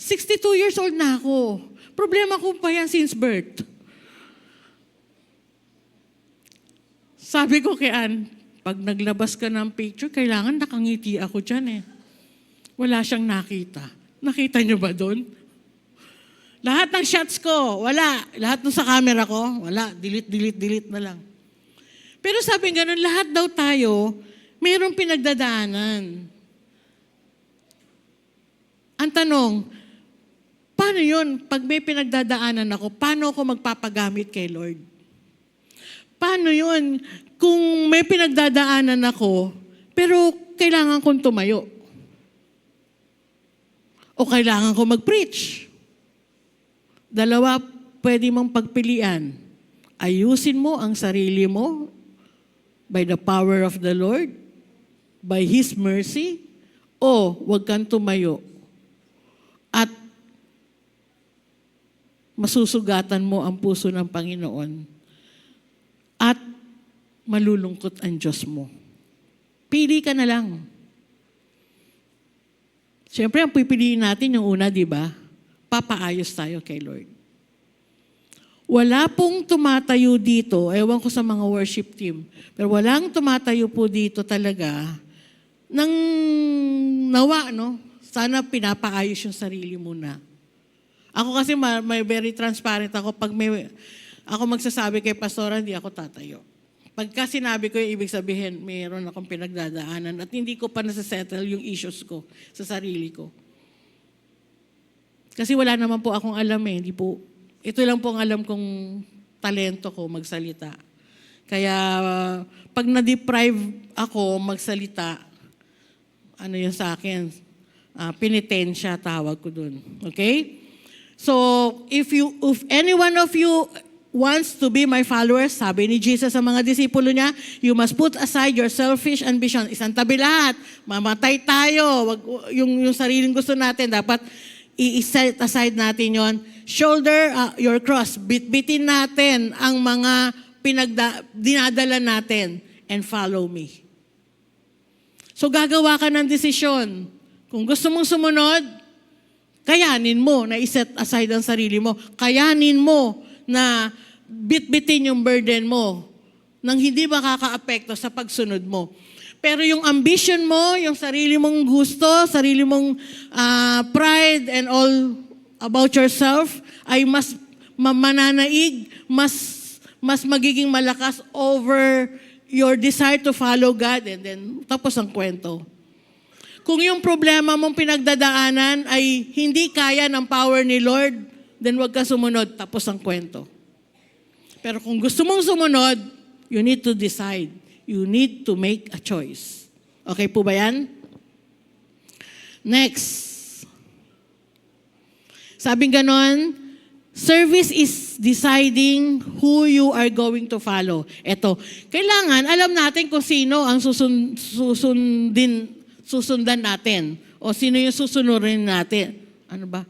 62 years old na ako. Problema ko pa yan since birth. Sabi ko kay Ann, pag naglabas ka ng picture, kailangan nakangiti ako dyan Wala siyang nakita. Nakita niyo ba doon? Lahat ng shots ko, wala. Lahat ng sa camera ko, wala. Delete na lang. Pero sabi ganun, lahat daw tayo, mayroong pinagdadaanan. Ang tanong, paano yun? Pag may pinagdadaanan ako, paano ako magpapagamit kay Lord? Paano yun? Kung may pinagdadaanan ako, pero kailangan kong tumayo. O o kailangan ko mag-preach? Dalawa pwede mong pagpilian. Ayusin mo ang sarili mo by the power of the Lord, by His mercy, o huwag kang tumayo at masusugatan mo ang puso ng Panginoon at malulungkot ang Diyos mo. Pili ka na lang. Siyempre, ang pipiliin natin yung una, di ba? Papaayos tayo kay Lord. Wala pong tumatayo dito, ewan ko sa mga worship team, pero walang tumatayo po dito talaga ng nawa, no? Sana pinapaayos yung sarili muna. Ako kasi may very transparent ako. Pag ako magsasabi kay pastora, hindi ako tatayo. Pagka sinabi ko yung ibig sabihin, mayroon akong pinagdadaanan at hindi ko pa nasa-settle yung issues ko sa sarili ko. Kasi wala naman po akong alam eh. Hindi po, ito lang po ang alam kong talento ko, magsalita. Kaya pag na-deprive ako magsalita, ano yun sa akin? Penitensya tawag ko dun. Okay? So, if any one of you wants to be my followers, sabi ni Jesus sa mga disipulo niya, you must put aside your selfish ambition. Isang tabi lahat. Mamatay tayo. Wag, yung sariling gusto natin, dapat i-set aside natin yon. Shoulder your cross. Bitbitin natin ang mga dinadala natin and follow me. So, gagawa ka ng desisyon. Kung gusto mong sumunod, kayanin mo na iset aside ang sarili mo. Kayanin mo na bitbitin yung burden mo nang hindi makaka-apekto sa pagsunod mo. Pero yung ambition mo, yung sarili mong gusto, sarili mong pride and all about yourself ay mas mananaig, mas magiging malakas over your desire to follow God, and then tapos ang kwento. Kung yung problema mong pinagdadaanan ay hindi kaya ng power ni Lord, then wag ka sumunod, tapos ang kwento. Pero kung gusto mong sumunod, you need to decide. You need to make a choice. Okay po ba yan? Next. Sabing ganon, service is deciding who you are going to follow. Ito, kailangan alam natin kung sino ang susundan natin o sino yung susunodin natin. Ano ba?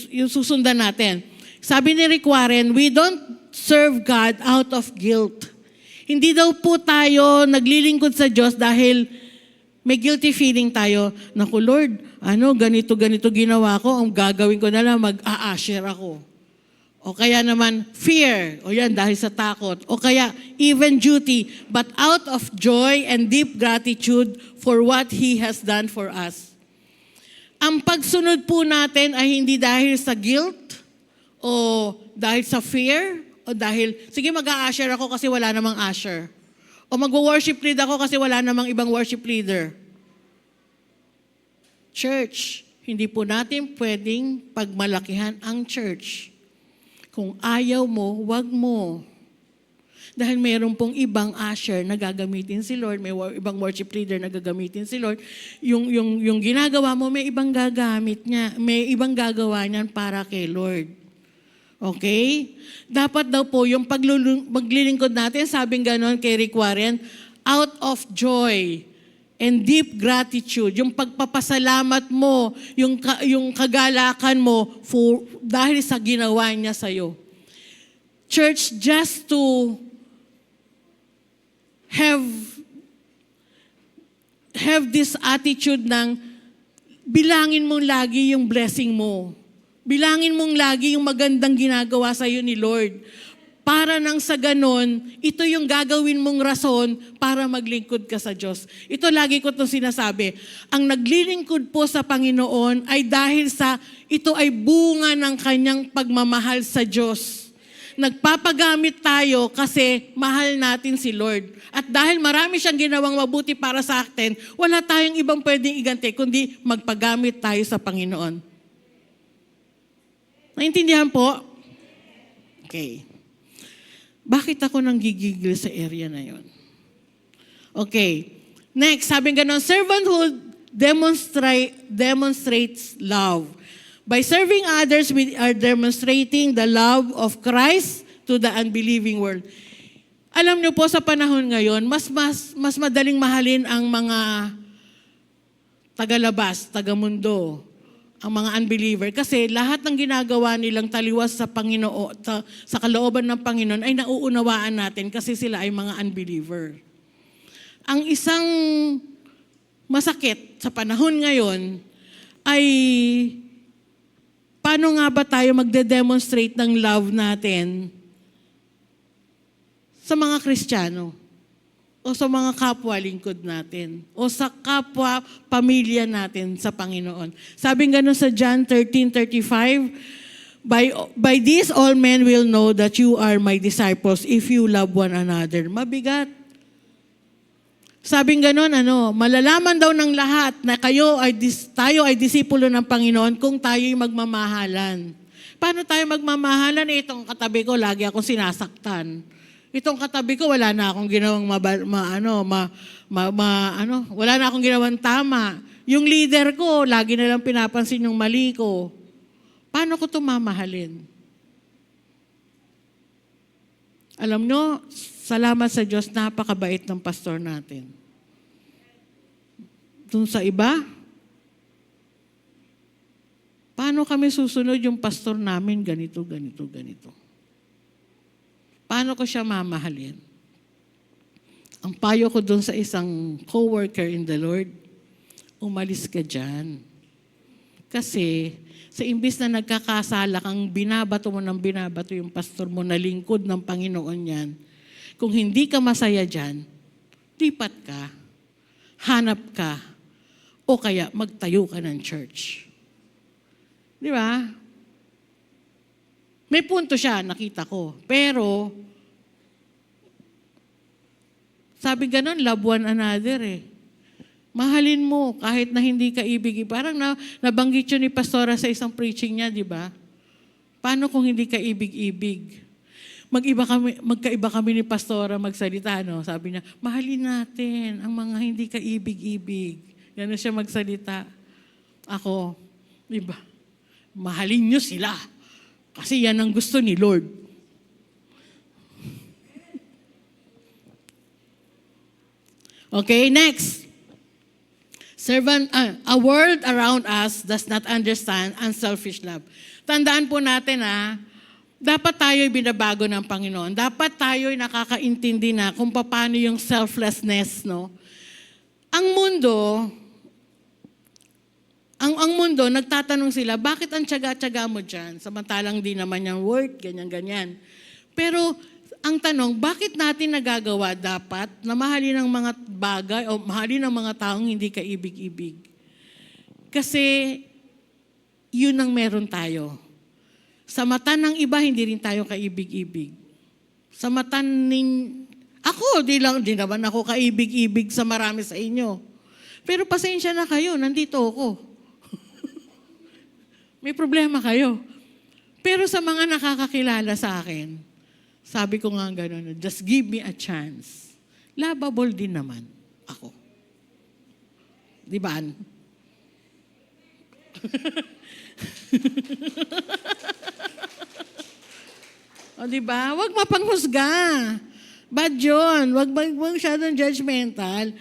Yung susundan natin. Sabi ni Rick Warren, we don't serve God out of guilt. Hindi daw po tayo naglilingkod sa Diyos dahil may guilty feeling tayo. Naku Lord, ganito ginawa ko, ang gagawin ko na lang, mag-a-usher ako. O kaya naman, fear. O yan, dahil sa takot. O kaya, even duty. But out of joy and deep gratitude for what He has done for us. Ang pagsunod po natin ay hindi dahil sa guilt, o dahil sa fear, o dahil, sige mag-a-usher ako kasi wala namang usher. O mag-worship lead ako kasi wala namang ibang worship leader. Church, hindi po natin pwedeng pagmalakihan ang church. Kung ayaw mo, wag mo. Dahil mayroon pong ibang usher na gagamitin si Lord, may ibang worship leader na gagamitin si Lord. Yung ginagawa mo, may ibang gagamit niya, may ibang gagawa niyan para kay Lord. Okay? Dapat daw po yung paglilingkod natin, sabing ganon kay Rick Warren, out of joy and deep gratitude, yung pagpapasalamat mo, yung kagalakan mo dahil sa ginawa niya sa'yo. Church, just to have this attitude ng bilangin mo lagi yung blessing mo. Bilangin mong lagi yung magandang ginagawa sa'yo ni Lord. Para nang sa ganon, ito yung gagawin mong rason para maglingkod ka sa Diyos. Ito lagi ko itong sinasabi. Ang naglilingkod po sa Panginoon ay dahil sa ito ay bunga ng kanyang pagmamahal sa Diyos. Nagpapagamit tayo kasi mahal natin si Lord. At dahil marami siyang ginawang mabuti para sa atin, wala tayong ibang pwedeng iganti kundi magpagamit tayo sa Panginoon. Naintindihan po? Okay. Bakit ako nanggigigil sa area na yon? Okay. Next, sabi ganon, servanthood demonstrates love. By serving others, we are demonstrating the love of Christ to the unbelieving world. Alam niyo po, sa panahon ngayon, mas madaling mahalin ang mga tagalabas, tagamundo, ang mga unbeliever. Kasi lahat ng ginagawa nilang taliwas sa Panginoon, sa kalooban ng Panginoon, ay nauunawaan natin kasi sila ay mga unbeliever. Ang isang masakit sa panahon ngayon ay paano nga ba tayo magde-demonstrate ng love natin sa mga Kristiyano o sa mga kapwa lingkod natin o sa kapwa pamilya natin sa Panginoon. Sabi nga nun sa John 13:35, By this all men will know that you are my disciples if you love one another. Mabigat. Sabing ganon, malalaman daw ng lahat na tayo ay disipulo ng Panginoon kung tayo'y magmamahalan. Paano tayo magmamahalan? Itong katabi ko, lagi akong sinasaktan. Itong katabi ko, wala na akong ginawang wala na akong ginawang tama. Yung leader ko, lagi na lang pinapansin yung mali ko. Paano ko ito mamahalin? Alam nyo, salamat sa Diyos, napakabait ng pastor natin. Doon sa iba, paano kami susunod yung pastor namin ganito? Paano ko siya mamahalin? Ang payo ko doon sa isang co-worker in the Lord, umalis ka dyan. Kasi sa imbis na nagkakasala kang binabato mo ng binabato yung pastor mo na lingkod ng Panginoon yan, kung hindi ka masaya dyan, lipat ka, hanap ka, o kaya magtayo ka ng church. Di ba? May punto siya, nakita ko. Pero, sabi ganon, love one another eh. Mahalin mo kahit na hindi ka ibig. Parang nabanggit yun ni Pastora sa isang preaching niya, di ba? Paano kung hindi ka ibig-ibig? Magkaiba kami ni Pastora magsalita, no? Sabi niya, mahalin natin ang mga hindi ka ibig-ibig. Gano'n siya magsalita. Ako, di ba? Mahalin niyo sila. Kasi yan ang gusto ni Lord. Okay, next. A world around us does not understand unselfish love. Tandaan po natin dapat tayo'y binabago ng Panginoon. Dapat tayo'y nakakaintindi na kung paano yung selflessness, no? Ang mundo, nagtatanong sila, bakit ang tiyaga-tiyaga mo dyan? Samantalang di naman yung work, ganyan-ganyan. Pero ang tanong, bakit natin nagagawa dapat na mahalin ang mga bagay o mahalin ang mga taong hindi ka ibig-ibig? Kasi yun ang meron tayo. Sa mata ng iba, hindi rin tayo kaibig-ibig. Sa mata ako, di naman ako kaibig-ibig sa marami sa inyo. Pero pasensya na kayo, nandito ako. May problema kayo. Pero sa mga nakakakilala sa akin, sabi ko nga gano'n, just give me a chance. Lovable din naman ako. Di ba? O di ba? Huwag mapanghusga. Bad yun. Huwag masyadong judgmental.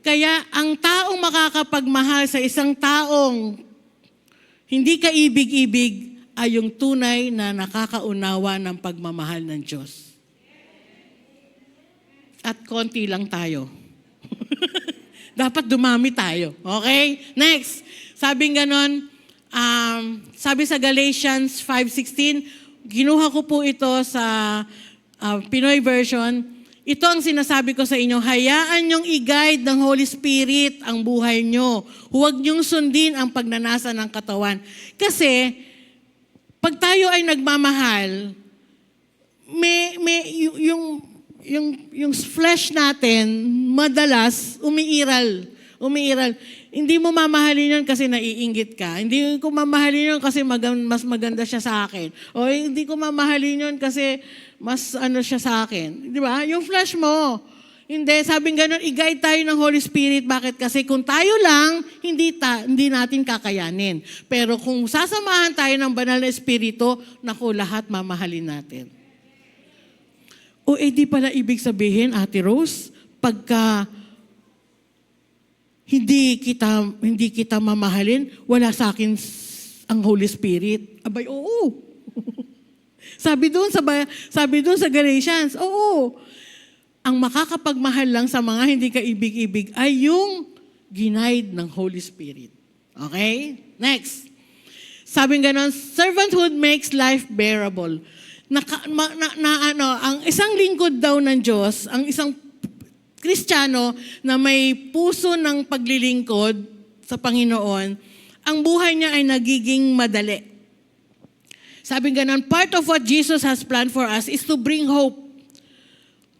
Kaya ang taong makakapagmahal sa isang taong hindi ka ibig-ibig ay yung tunay na nakakaunawa ng pagmamahal ng Diyos. At konti lang tayo. Dapat dumami tayo. Okay? Next. Sabi sa Galatians 5:16, ginuha ko po ito sa Pinoy version. Ito ang sinasabi ko sa inyo, hayaan niyong i-guide ng Holy Spirit ang buhay niyo. Huwag niyong sundin ang pagnanasa ng katawan. Kasi, pag tayo ay nagmamahal, yung flesh natin, madalas, umiiral. Hindi mo mamahalin yun kasi naiinggit ka. Hindi ko mamahalin yun kasi mas maganda siya sa akin. O hindi ko mamahalin yun kasi mas siya sa akin. Di ba? Yung flesh mo, Hindi, sabing ganun, i-guide tayo ng Holy Spirit. Bakit? Kasi kung tayo lang, hindi natin kakayanin. Pero kung sasamahan tayo ng banal na Espiritu, naku, lahat mamahalin natin. O di pala ibig sabihin, Ate Rose, pagka hindi kita mamahalin, wala sa akin ang Holy Spirit. Abay, oo. sabi doon sa Galatians, oo. Ang makakapagmahal lang sa mga hindi ka ibig-ibig ay yung ginaid ng Holy Spirit. Okay? Next. Sabing ganon, servanthood makes life bearable. Ang isang lingkod daw ng Diyos, ang isang Kristiyano na may puso ng paglilingkod sa Panginoon, ang buhay niya ay nagiging madali. Sabing ganon, part of what Jesus has planned for us is to bring hope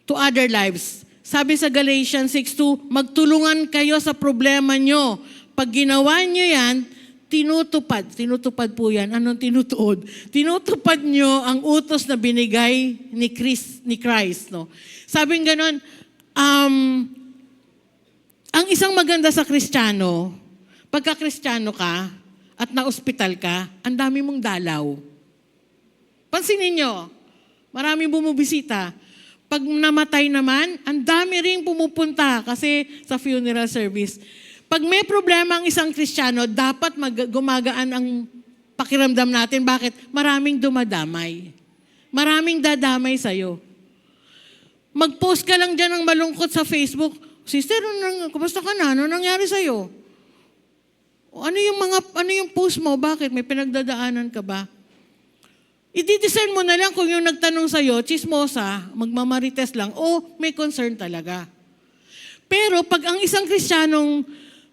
to other lives. Sabi sa Galatians 6:2, magtulungan kayo sa problema nyo. Pag ginawa nyo yan, tinutupad po yan. Anong tinutuod? Tinutupad nyo ang utos na binigay ni Christ. No? Sabi ganon, ang isang maganda sa Kristiyano, pagka Kristiyano ka at na-ospital ka, ang dami mong dalaw. Pansinin nyo, maraming bumubisita. Pag namatay naman, ang dami rin pumupunta kasi sa funeral service. Pag may problema ang isang Kristiyano, dapat gumagaan ang pakiramdam natin. Bakit? Maraming dumadamay. Maraming dadamay sa'yo. Mag-post ka lang dyan ng malungkot sa Facebook. Sister, kumusta ka na? Ano nangyari sa'yo? Ano yung post mo? Bakit? May pinagdadaanan ka ba? I-discern mo na lang kung yung nagtanong sa'yo, chismosa, magmamarites lang, o may concern talaga. Pero pag ang isang Kristiyanong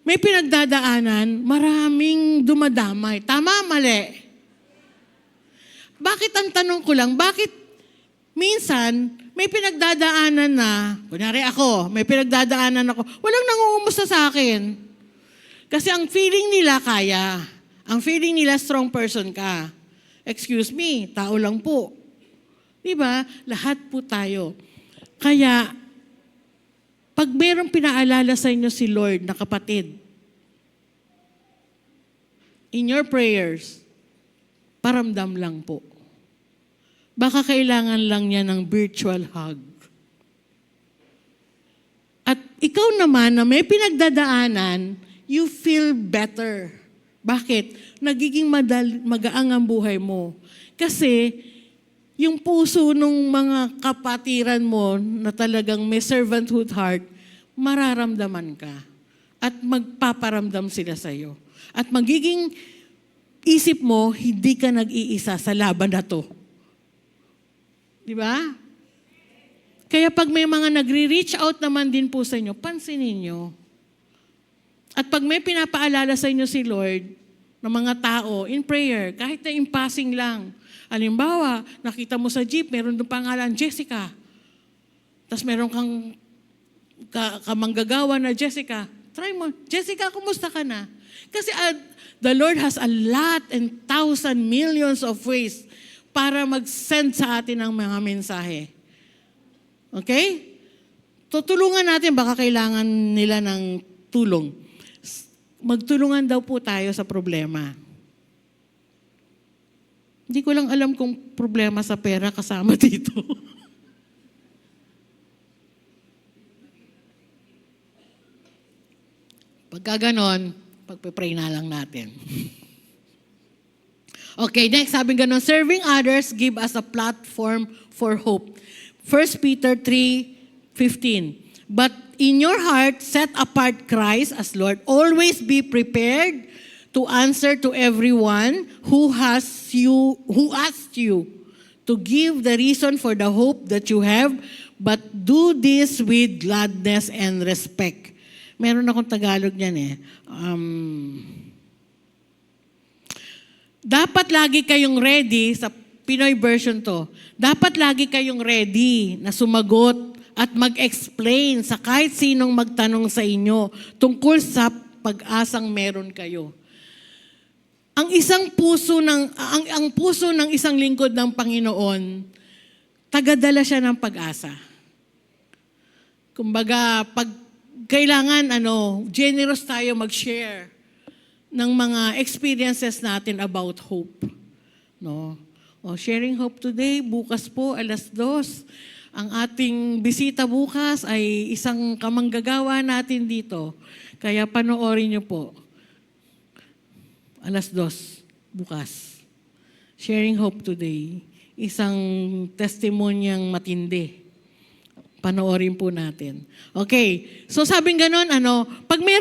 may pinagdadaanan, maraming dumadamay. Tama, mali? Bakit ang tanong ko lang, bakit minsan may pinagdadaanan na, kunyari ako, may pinagdadaanan ako, walang nangungumusta sa akin. Kasi ang feeling nila kaya, ang feeling nila strong person ka. Excuse me, tao lang po. Diba? Lahat po tayo. Kaya, pag mayroong pinaalala sa inyo si Lord na kapatid, in your prayers, paramdam lang po. Baka kailangan lang niya ng virtual hug. At ikaw naman na may pinagdadaanan, you feel better. Bakit? Nagiging magaang ang buhay mo. Kasi yung puso ng mga kapatiran mo na talagang may servanthood heart, mararamdaman ka. At magpaparamdam sila sa'yo. At magiging isip mo, hindi ka nag-iisa sa laban na to. Di ba? Kaya pag may mga nagre-reach out naman din po sa inyo, pansinin nyo. At pag may pinapaalala sa inyo si Lord, ng mga tao, in prayer, kahit na in passing lang. Halimbawa, nakita mo sa jeep, meron doon pangalan, Jessica. Tapos meron kang kamanggagawa na Jessica. Try mo, Jessica, kumusta ka na? Kasi the Lord has a lot and thousand millions of ways para mag-send sa atin ng mga mensahe. Okay? Tutulungan natin, baka kailangan nila ng tulong. Magtulungan daw po tayo sa problema. Hindi ko lang alam kung problema sa pera kasama dito. Pagka ganon, pagpe-pray na lang natin. Okay, next, sabi ganon, serving others give us a platform for hope. 1 Peter 3:15. But in your heart, set apart Christ as Lord. Always be prepared to answer to everyone who asks you to give the reason for the hope that you have, but do this with gladness and respect. Meron akong Tagalog niyan eh. Dapat lagi kayong ready, sa Pinoy version to, dapat lagi kayong ready na sumagot at mag-explain sa kahit sinong magtanong sa inyo tungkol sa pag-asang meron kayo. Ang puso ng isang lingkod ng Panginoon, tagadala siya ng pag-asa. Kumbaga, pag kailangan, generous tayo mag-share ng mga experiences natin about hope. No? Sharing hope today, bukas po, 2:00. Ang ating bisita bukas ay isang kamanggagawa natin dito. Kaya panoorin niyo po. 2:00 bukas. Sharing hope today. Isang testimonyang matindi. Panoorin po natin. Okay. So sabing ganon, pag may